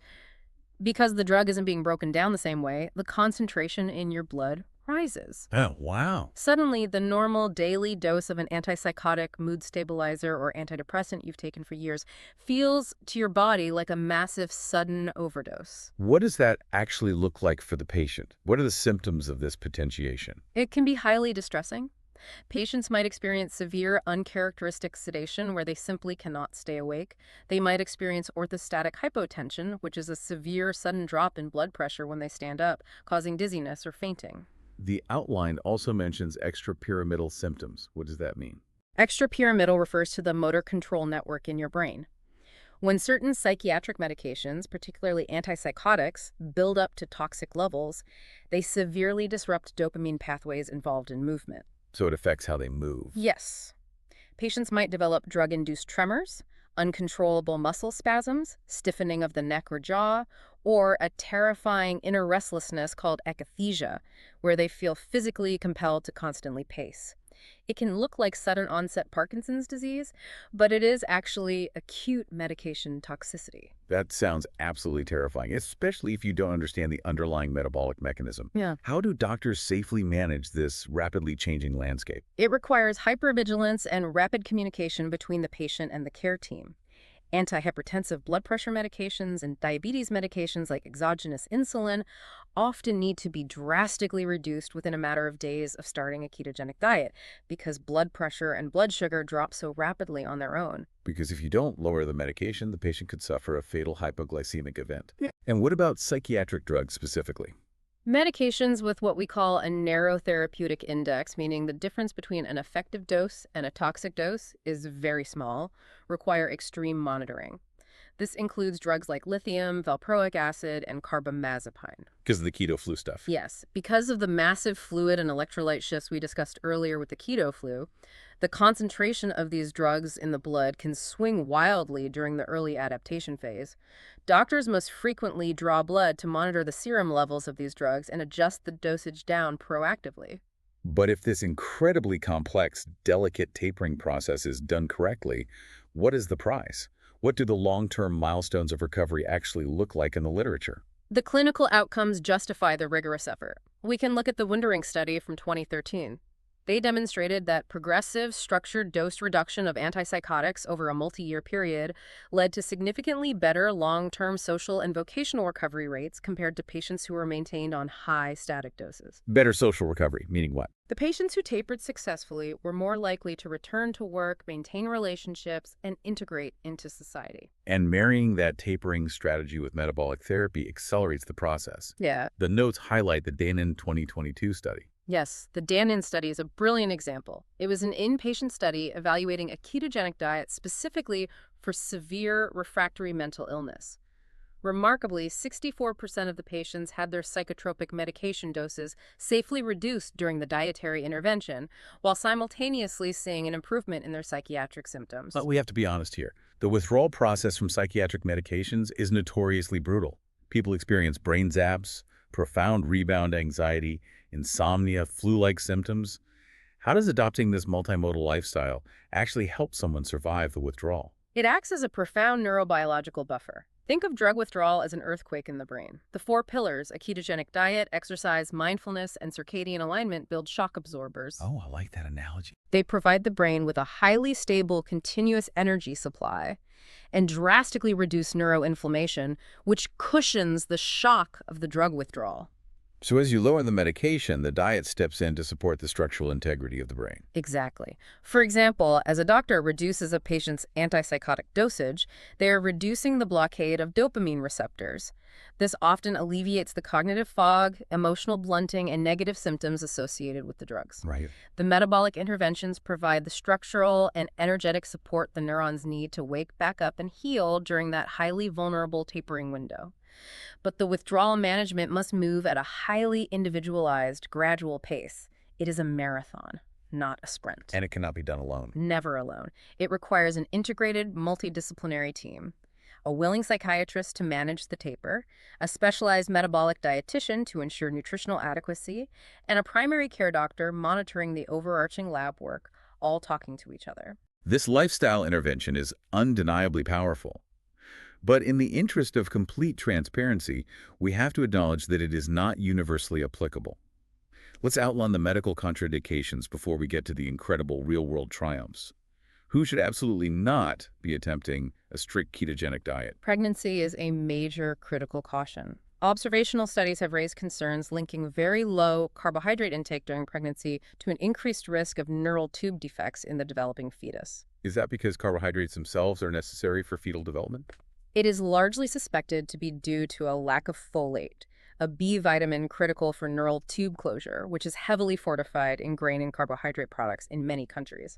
Because the drug isn't being broken down the same way, the concentration in your blood rises. Oh, wow. Suddenly, the normal daily dose of an antipsychotic, mood stabilizer, or antidepressant you've taken for years feels to your body like a massive sudden overdose. What does that actually look like for the patient? What are the symptoms of this potentiation? It can be highly distressing. Patients might experience severe, uncharacteristic sedation where they simply cannot stay awake. They might experience orthostatic hypotension, which is a severe, sudden drop in blood pressure when they stand up, causing dizziness or fainting. The outline also mentions extrapyramidal symptoms. What does that mean? Extrapyramidal refers to the motor control network in your brain. When certain psychiatric medications, particularly antipsychotics, build up to toxic levels, they severely disrupt dopamine pathways involved in movement. So it affects how they move. Yes. Patients might develop drug-induced tremors, uncontrollable muscle spasms, stiffening of the neck or jaw, or a terrifying inner restlessness called akathisia, where they feel physically compelled to constantly pace. It can look like sudden onset Parkinson's disease, but it is actually acute medication toxicity. That sounds absolutely terrifying, especially if you don't understand the underlying metabolic mechanism. Yeah. How do doctors safely manage this rapidly changing landscape? It requires hypervigilance and rapid communication between the patient and the care team. Antihypertensive blood pressure medications and diabetes medications like exogenous insulin often need to be drastically reduced within a matter of days of starting a ketogenic diet because blood pressure and blood sugar drop so rapidly on their own. Because if you don't lower the medication, the patient could suffer a fatal hypoglycemic event. Yeah. And what about psychiatric drugs specifically? Medications with what we call a narrow therapeutic index, meaning the difference between an effective dose and a toxic dose is very small, require extreme monitoring. This includes drugs like lithium, valproic acid, and carbamazepine. Because of the keto flu stuff. Yes, because of the massive fluid and electrolyte shifts we discussed earlier with the keto flu, the concentration of these drugs in the blood can swing wildly during the early adaptation phase. Doctors must frequently draw blood to monitor the serum levels of these drugs and adjust the dosage down proactively. But if this incredibly complex, delicate tapering process is done correctly, what is the price? What do the long-term milestones of recovery actually look like in the literature? The clinical outcomes justify the rigorous effort. We can look at the Wundering study from 2013. They demonstrated that progressive, structured dose reduction of antipsychotics over a multi-year period led to significantly better long-term social and vocational recovery rates compared to patients who were maintained on high static doses. Better social recovery, meaning what? The patients who tapered successfully were more likely to return to work, maintain relationships, and integrate into society. And marrying that tapering strategy with metabolic therapy accelerates the process. Yeah. The notes highlight the Danon 2022 study. Yes, the Danon study is a brilliant example. It was an inpatient study evaluating a ketogenic diet specifically for severe refractory mental illness. Remarkably, 64% of the patients had their psychotropic medication doses safely reduced during the dietary intervention, while simultaneously seeing an improvement in their psychiatric symptoms. But we have to be honest here. The withdrawal process from psychiatric medications is notoriously brutal. People experience brain zaps, profound rebound anxiety, insomnia, flu-like symptoms. How does adopting this multimodal lifestyle actually help someone survive the withdrawal? It acts as a profound neurobiological buffer. Think of drug withdrawal as an earthquake in the brain. The four pillars, a ketogenic diet, exercise, mindfulness, and circadian alignment, build shock absorbers. Oh, I like that analogy. They provide the brain with a highly stable, continuous energy supply and drastically reduce neuroinflammation, which cushions the shock of the drug withdrawal. So as you lower the medication, the diet steps in to support the structural integrity of the brain. Exactly. For example, as a doctor reduces a patient's antipsychotic dosage, they are reducing the blockade of dopamine receptors. This often alleviates the cognitive fog, emotional blunting, and negative symptoms associated with the drugs. Right. The metabolic interventions provide the structural and energetic support the neurons need to wake back up and heal during that highly vulnerable tapering window. But the withdrawal management must move at a highly individualized, gradual pace. It is a marathon, not a sprint. And it cannot be done alone. Never alone. It requires an integrated, multidisciplinary team. A willing psychiatrist to manage the taper, a specialized metabolic dietitian to ensure nutritional adequacy, and a primary care doctor monitoring the overarching lab work, all talking to each other. This lifestyle intervention is undeniably powerful. But in the interest of complete transparency, we have to acknowledge that it is not universally applicable. Let's outline the medical contraindications before we get to the incredible real-world triumphs. Who should absolutely not be attempting a strict ketogenic diet? Pregnancy is a major critical caution. Observational studies have raised concerns linking very low carbohydrate intake during pregnancy to an increased risk of neural tube defects in the developing fetus. Is that because carbohydrates themselves are necessary for fetal development? It is largely suspected to be due to a lack of folate, a B vitamin critical for neural tube closure, which is heavily fortified in grain and carbohydrate products in many countries.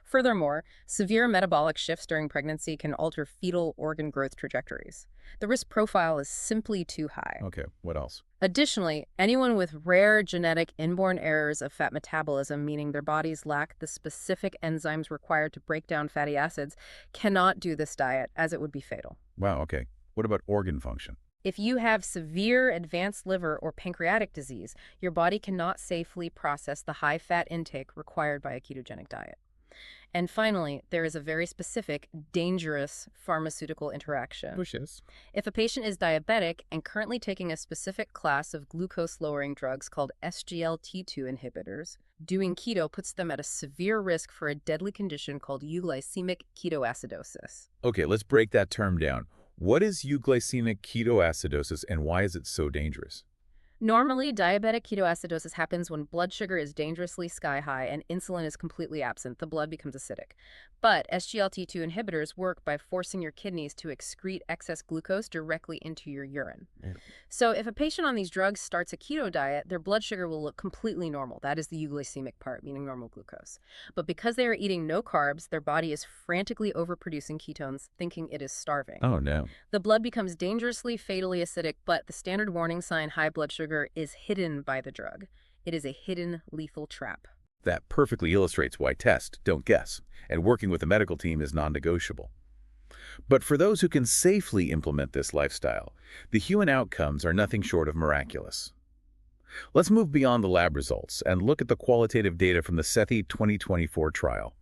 Furthermore, severe metabolic shifts during pregnancy can alter fetal organ growth trajectories. The risk profile is simply too high. Okay, what else? Additionally, anyone with rare genetic inborn errors of fat metabolism, meaning their bodies lack the specific enzymes required to break down fatty acids, cannot do this diet, as it would be fatal. Wow, okay. What about organ function? If you have severe advanced liver or pancreatic disease, your body cannot safely process the high fat intake required by a ketogenic diet. And finally, there is a very specific, dangerous pharmaceutical interaction. Bushes. If a patient is diabetic and currently taking a specific class of glucose-lowering drugs called SGLT2 inhibitors, doing keto puts them at a severe risk for a deadly condition called euglycemic ketoacidosis. Okay, let's break that term down. What is euglycemic ketoacidosis and why is it so dangerous? Normally, diabetic ketoacidosis happens when blood sugar is dangerously sky high and insulin is completely absent. The blood becomes acidic. But SGLT2 inhibitors work by forcing your kidneys to excrete excess glucose directly into your urine. Yeah. So if a patient on these drugs starts a keto diet, their blood sugar will look completely normal. That is the euglycemic part, meaning normal glucose. But because they are eating no carbs, their body is frantically overproducing ketones, thinking it is starving. Oh, no. The blood becomes dangerously, fatally acidic, but the standard warning sign, high blood sugar, is hidden by the drug. It is a hidden lethal trap. That perfectly illustrates why test, don't guess, and working with a medical team is non-negotiable. But for those who can safely implement this lifestyle, the human outcomes are nothing short of miraculous. Let's move beyond the lab results and look at the qualitative data from the SETI 2024 trial.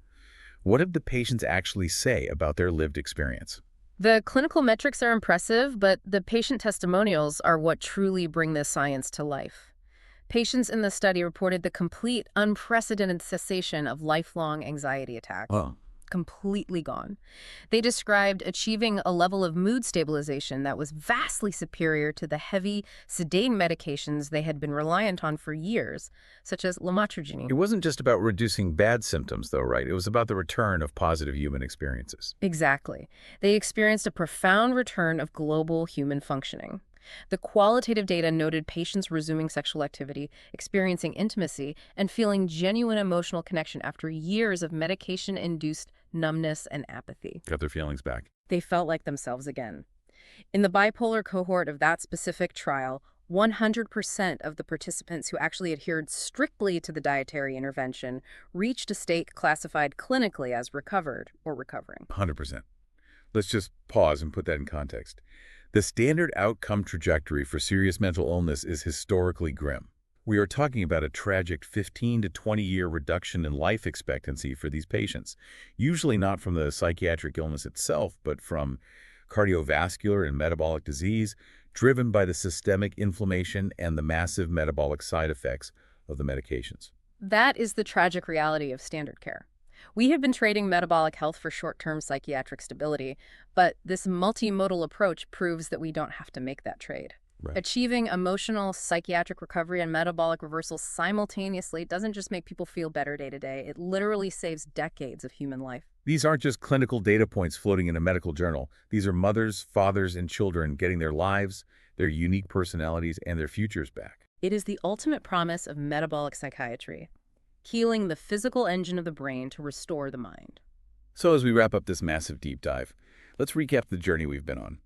What did the patients actually say about their lived experience? The clinical metrics are impressive, but the patient testimonials are what truly bring this science to life. Patients in the study reported the complete, unprecedented cessation of lifelong anxiety attacks. Oh. Completely gone. They described achieving a level of mood stabilization that was vastly superior to the heavy, sedating medications they had been reliant on for years, such as lamotrigine. It wasn't just about reducing bad symptoms, though, right? It was about the return of positive human experiences. Exactly. They experienced a profound return of global human functioning. The qualitative data noted patients resuming sexual activity, experiencing intimacy, and feeling genuine emotional connection after years of medication-induced numbness and apathy. Got their feelings back. They felt like themselves again. In the bipolar cohort of that specific trial, 100% of the participants who actually adhered strictly to the dietary intervention reached a state classified clinically as recovered or recovering. 100%. Let's just pause and put that in context. The standard outcome trajectory for serious mental illness is historically grim. We are talking about a tragic 15 to 20-year reduction in life expectancy for these patients, usually not from the psychiatric illness itself, but from cardiovascular and metabolic disease driven by the systemic inflammation and the massive metabolic side effects of the medications. That is the tragic reality of standard care. We have been trading metabolic health for short-term psychiatric stability, but this multimodal approach proves that we don't have to make that trade. Right. Achieving emotional, psychiatric recovery and metabolic reversal simultaneously doesn't just make people feel better day to day, it literally saves decades of human life. These aren't just clinical data points floating in a medical journal. These are mothers, fathers, and children getting their lives, their unique personalities, and their futures back. It is the ultimate promise of metabolic psychiatry, healing the physical engine of the brain to restore the mind. So as we wrap up this massive deep dive, let's recap the journey we've been on.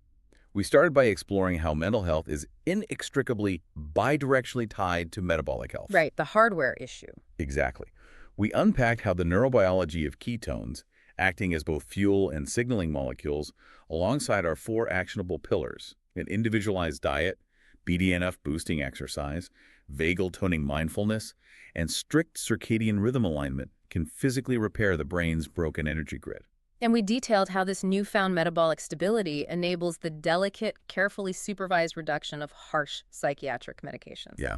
We started by exploring how mental health is inextricably bidirectionally tied to metabolic health. Right, the hardware issue. Exactly. We unpacked how the neurobiology of ketones, acting as both fuel and signaling molecules, alongside our 4 actionable pillars, an individualized diet, BDNF-boosting exercise, vagal toning mindfulness, and strict circadian rhythm alignment can physically repair the brain's broken energy grid. And we detailed how this newfound metabolic stability enables the delicate, carefully supervised reduction of harsh psychiatric medications. Yeah.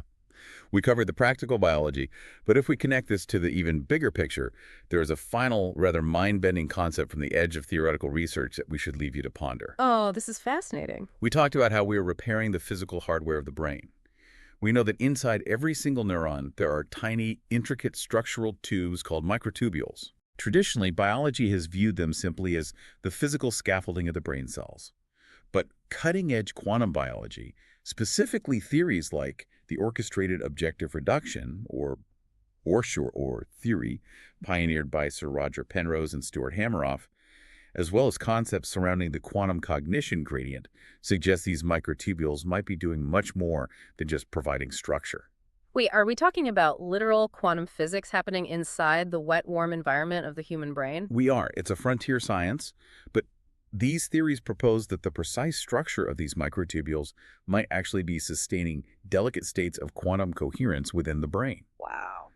We covered the practical biology, but if we connect this to the even bigger picture, there is a final, rather mind-bending concept from the edge of theoretical research that we should leave you to ponder. Oh, this is fascinating. We talked about how we are repairing the physical hardware of the brain. We know that inside every single neuron, there are tiny, intricate structural tubes called microtubules. Traditionally, biology has viewed them simply as the physical scaffolding of the brain cells. But cutting-edge quantum biology, specifically theories like the orchestrated objective reduction, or ORSUR theory, pioneered by Sir Roger Penrose and Stuart Hameroff, as well as concepts surrounding the quantum cognition gradient, suggest these microtubules might be doing much more than just providing structure. Wait, are we talking about literal quantum physics happening inside the wet, warm environment of the human brain? We are. It's a frontier science, but these theories propose that the precise structure of these microtubules might actually be sustaining delicate states of quantum coherence within the brain, Wow.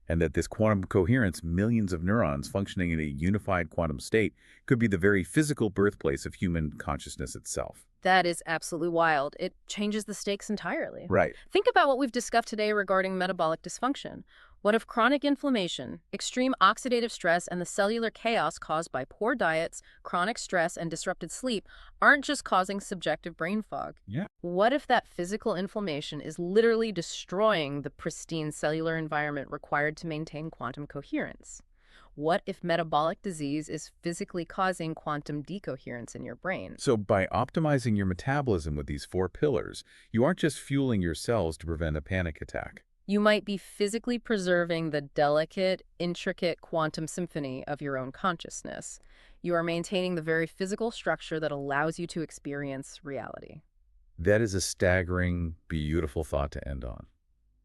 and that this quantum coherence, millions of neurons functioning in a unified quantum state, could be the very physical birthplace of human consciousness itself. That is absolutely wild. It changes the stakes entirely. Right. Think about what we've discussed today regarding metabolic dysfunction. What if chronic inflammation, extreme oxidative stress, and the cellular chaos caused by poor diets, chronic stress, and disrupted sleep aren't just causing subjective brain fog? Yeah. What if that physical inflammation is literally destroying the pristine cellular environment required to maintain quantum coherence? What if metabolic disease is physically causing quantum decoherence in your brain? So by optimizing your metabolism with these four pillars, you aren't just fueling your cells to prevent a panic attack. You might be physically preserving the delicate, intricate quantum symphony of your own consciousness. You are maintaining the very physical structure that allows you to experience reality. That is a staggering, beautiful thought to end on.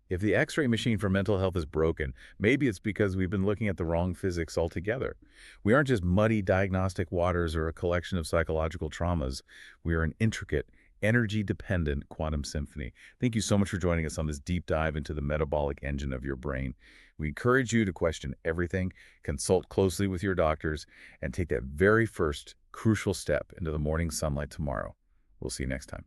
If the X-ray machine for mental health is broken, maybe it's because we've been looking at the wrong physics altogether. We aren't just muddy diagnostic waters or a collection of psychological traumas. We are an intricate, energy-dependent quantum symphony. Thank you so much for joining us on this deep dive into the metabolic engine of your brain. We encourage you to question everything, consult closely with your doctors, and take that very first crucial step into the morning sunlight tomorrow. We'll see you next time.